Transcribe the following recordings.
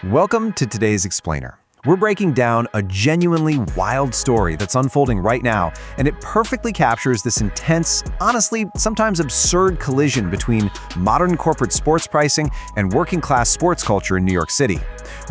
Welcome to today's Explainer. We're breaking down a genuinely wild story that's unfolding right now, and it perfectly captures this intense, honestly, sometimes absurd collision between modern corporate sports pricing and working-class sports culture in New York City.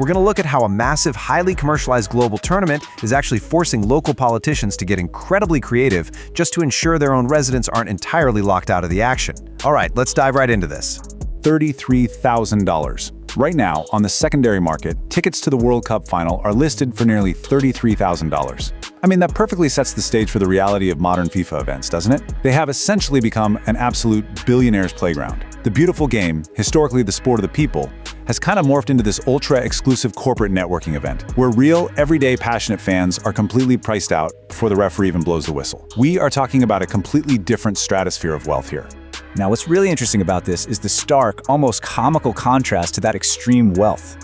We're going to look at how a massive, highly commercialized global tournament is actually forcing local politicians to get incredibly creative just to ensure their own residents aren't entirely locked out of the action. All right, let's dive right into this. $33,000. Right now, on the secondary market, tickets to the World Cup final are listed for nearly $33,000. I mean, that perfectly sets the stage for the reality of modern FIFA events, doesn't it? They have essentially become an absolute billionaire's playground. The beautiful game, historically the sport of the people, has kind of morphed into this ultra-exclusive corporate networking event, where real, everyday, passionate fans are completely priced out before the referee even blows the whistle. We are talking about a completely different stratosphere of wealth here. Now, what's really interesting about this is the stark, almost comical contrast to that extreme wealth.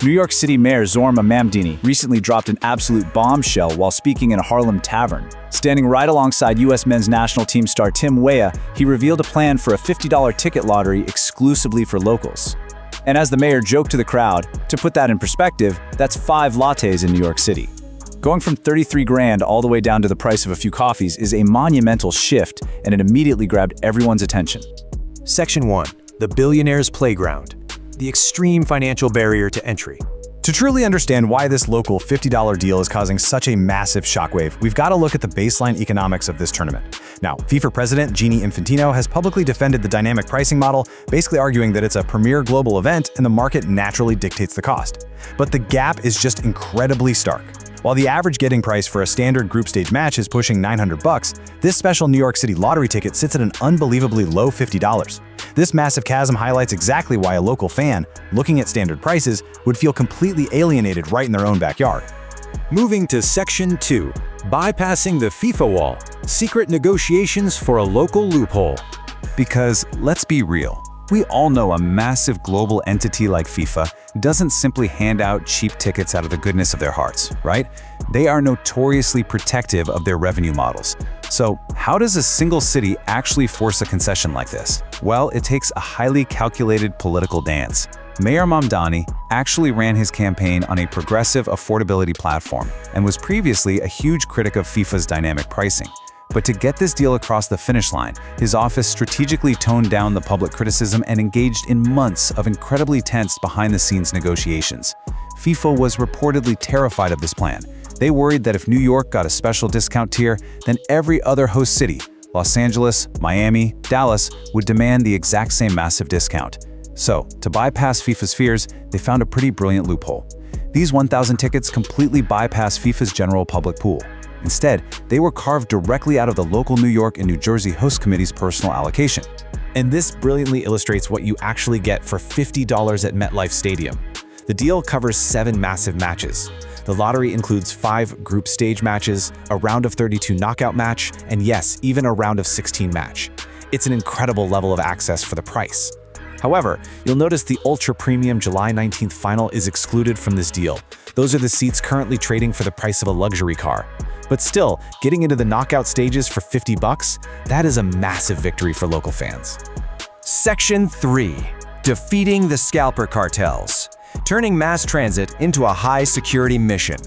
New York City Mayor Zorma Mamdani recently dropped an absolute bombshell while speaking in a Harlem tavern. Standing right alongside U.S. men's national team star Tim Weah, he revealed a plan for a $50 ticket lottery exclusively for locals. And as the mayor joked to the crowd, to put that in perspective, that's 5 lattes in New York City. Going from 33 grand all the way down to the price of a few coffees is a monumental shift, and it immediately grabbed everyone's attention. Section 1. The Billionaire's Playground. The extreme financial barrier to entry. To truly understand why this local $50 deal is causing such a massive shockwave, we've got to look at the baseline economics of this tournament. Now, FIFA president Gianni Infantino has publicly defended the dynamic pricing model, basically arguing that it's a premier global event and the market naturally dictates the cost. But the gap is just incredibly stark. While the average getting price for a standard group stage match is pushing $900, this special New York City lottery ticket sits at an unbelievably low $50. This massive chasm highlights exactly why a local fan, looking at standard prices, would feel completely alienated right in their own backyard. Moving to Section 2, bypassing the FIFA wall, secret negotiations for a local loophole. Because let's be real, we all know a massive global entity like FIFA doesn't simply hand out cheap tickets out of the goodness of their hearts, right? They are notoriously protective of their revenue models. So how does a single city actually force a concession like this? Well, it takes a highly calculated political dance. Mayor Mamdani actually ran his campaign on a progressive affordability platform and was previously a huge critic of FIFA's dynamic pricing. But to get this deal across the finish line, his office strategically toned down the public criticism and engaged in months of incredibly tense behind-the-scenes negotiations. FIFA was reportedly terrified of this plan. They worried that if New York got a special discount tier, then every other host city, Los Angeles, Miami, Dallas, would demand the exact same massive discount. So, to bypass FIFA's fears, they found a pretty brilliant loophole. These 1,000 tickets completely bypass FIFA's general public pool. Instead, they were carved directly out of the local New York and New Jersey host committee's personal allocation. And this brilliantly illustrates what you actually get for $50 at MetLife Stadium. The deal covers 7 massive matches. The lottery includes 5 group stage matches, a round of 32 knockout match, and yes, even a round of 16 match. It's an incredible level of access for the price. However, you'll notice the ultra-premium July 19th final is excluded from this deal. Those are the seats currently trading for the price of a luxury car. But still, getting into the knockout stages for $50, that is a massive victory for local fans. Section 3. Defeating the scalper cartels. Turning mass transit into a high-security mission.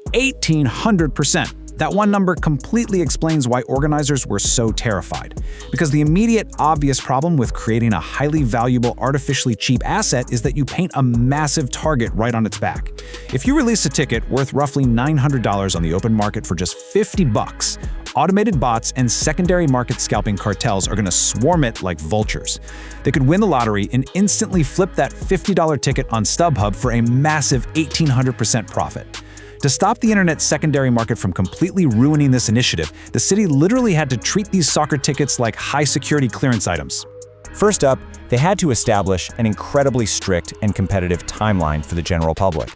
1,800%. That one number completely explains why organizers were so terrified. Because the immediate, obvious problem with creating a highly valuable, artificially cheap asset is that you paint a massive target right on its back. If you release a ticket worth roughly $900 on the open market for just $50, automated bots and secondary market scalping cartels are going to swarm it like vultures. They could win the lottery and instantly flip that $50 ticket on StubHub for a massive 1,800% profit. To stop the internet's secondary market from completely ruining this initiative, the city literally had to treat these soccer tickets like high-security clearance items. First up, they had to establish an incredibly strict and competitive timeline for the general public.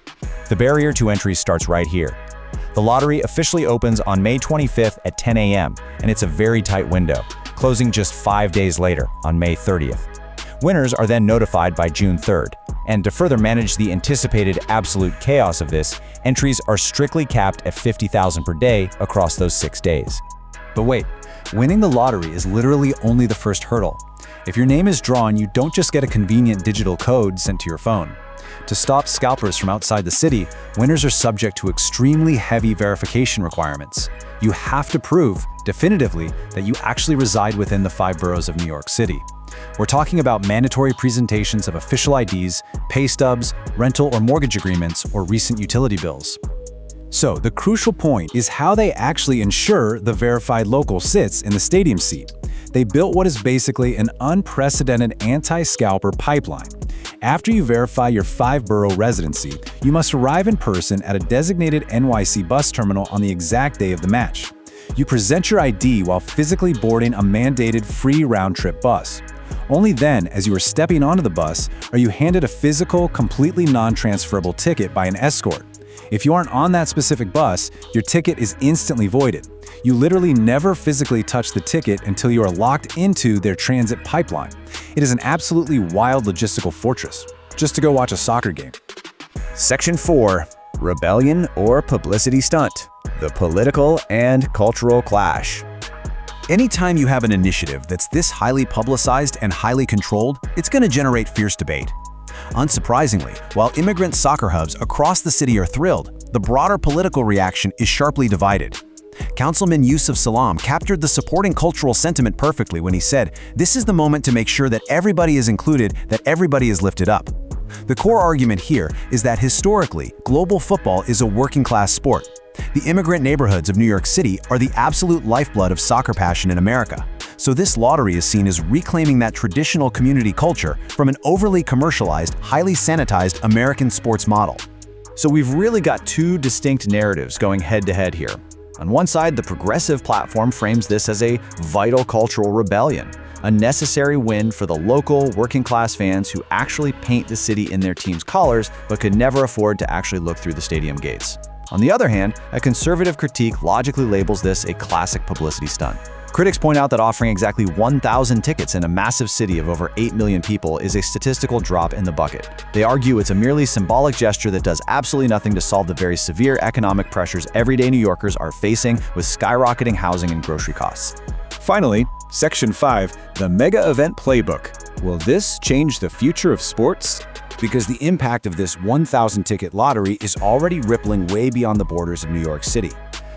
The barrier to entry starts right here. The lottery officially opens on May 25th at 10 a.m., and it's a very tight window, closing just 5 days later, on May 30th. Winners are then notified by June 3rd, and to further manage the anticipated absolute chaos of this, entries are strictly capped at 50,000 per day across those 6 days. But wait, winning the lottery is literally only the first hurdle. If your name is drawn, you don't just get a convenient digital code sent to your phone. To stop scalpers from outside the city, winners are subject to extremely heavy verification requirements. You have to prove, definitively, that you actually reside within the 5 boroughs of New York City. We're talking about mandatory presentations of official IDs, pay stubs, rental or mortgage agreements, or recent utility bills. So, the crucial point is how they actually ensure the verified local sits in the stadium seat. They built what is basically an unprecedented anti-scalper pipeline. After you verify your 5-borough residency, you must arrive in person at a designated NYC bus terminal on the exact day of the match. You present your ID while physically boarding a mandated free round-trip bus. Only then, as you are stepping onto the bus, are you handed a physical, completely non-transferable ticket by an escort. If you aren't on that specific bus, your ticket is instantly voided. You literally never physically touch the ticket until you are locked into their transit pipeline. It is an absolutely wild logistical fortress, just to go watch a soccer game. Section 4. Rebellion or publicity stunt. The political and cultural clash. Anytime you have an initiative that's this highly publicized and highly controlled, it's going to generate fierce debate. Unsurprisingly, while immigrant soccer hubs across the city are thrilled, the broader political reaction is sharply divided. Councilman Yusuf Salam captured the supporting cultural sentiment perfectly when he said, "This is the moment to make sure that everybody is included, that everybody is lifted up." The core argument here is that historically, global football is a working-class sport. The immigrant neighborhoods of New York City are the absolute lifeblood of soccer passion in America. So this lottery is seen as reclaiming that traditional community culture from an overly commercialized, highly sanitized American sports model. So we've really got 2 distinct narratives going head-to-head here. On one side, the progressive platform frames this as a vital cultural rebellion, a necessary win for the local, working-class fans who actually paint the city in their team's colors but could never afford to actually look through the stadium gates. On the other hand, a conservative critique logically labels this a classic publicity stunt. Critics point out that offering exactly 1,000 tickets in a massive city of over 8 million people is a statistical drop in the bucket. They argue it's a merely symbolic gesture that does absolutely nothing to solve the very severe economic pressures everyday New Yorkers are facing with skyrocketing housing and grocery costs. Finally, Section 5, the Mega Event Playbook. Will this change the future of sports? Because the impact of this 1,000-ticket lottery is already rippling way beyond the borders of New York City.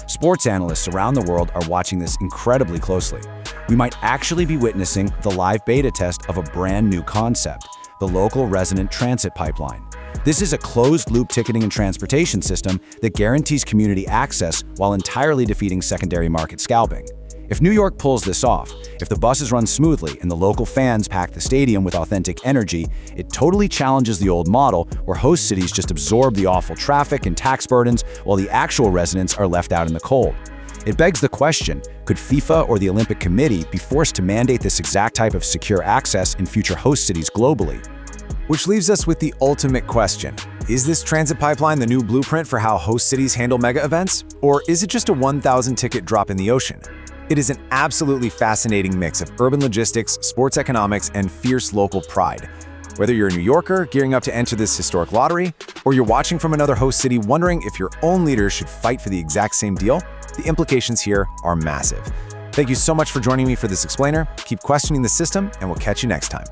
Sports analysts around the world are watching this incredibly closely. We might actually be witnessing the live beta test of a brand new concept, the local resident transit pipeline. This is a closed-loop ticketing and transportation system that guarantees community access while entirely defeating secondary market scalping. If New York pulls this off, if the buses run smoothly and the local fans pack the stadium with authentic energy, it totally challenges the old model where host cities just absorb the awful traffic and tax burdens while the actual residents are left out in the cold. It begs the question, could FIFA or the Olympic Committee be forced to mandate this exact type of secure access in future host cities globally? Which leaves us with the ultimate question. Is this transit pipeline the new blueprint for how host cities handle mega events? Or is it just a 1,000-ticket drop in the ocean? It is an absolutely fascinating mix of urban logistics, sports economics, and fierce local pride. Whether you're a New Yorker gearing up to enter this historic lottery, or you're watching from another host city wondering if your own leaders should fight for the exact same deal, the implications here are massive. Thank you so much for joining me for this explainer. Keep questioning the system, and we'll catch you next time.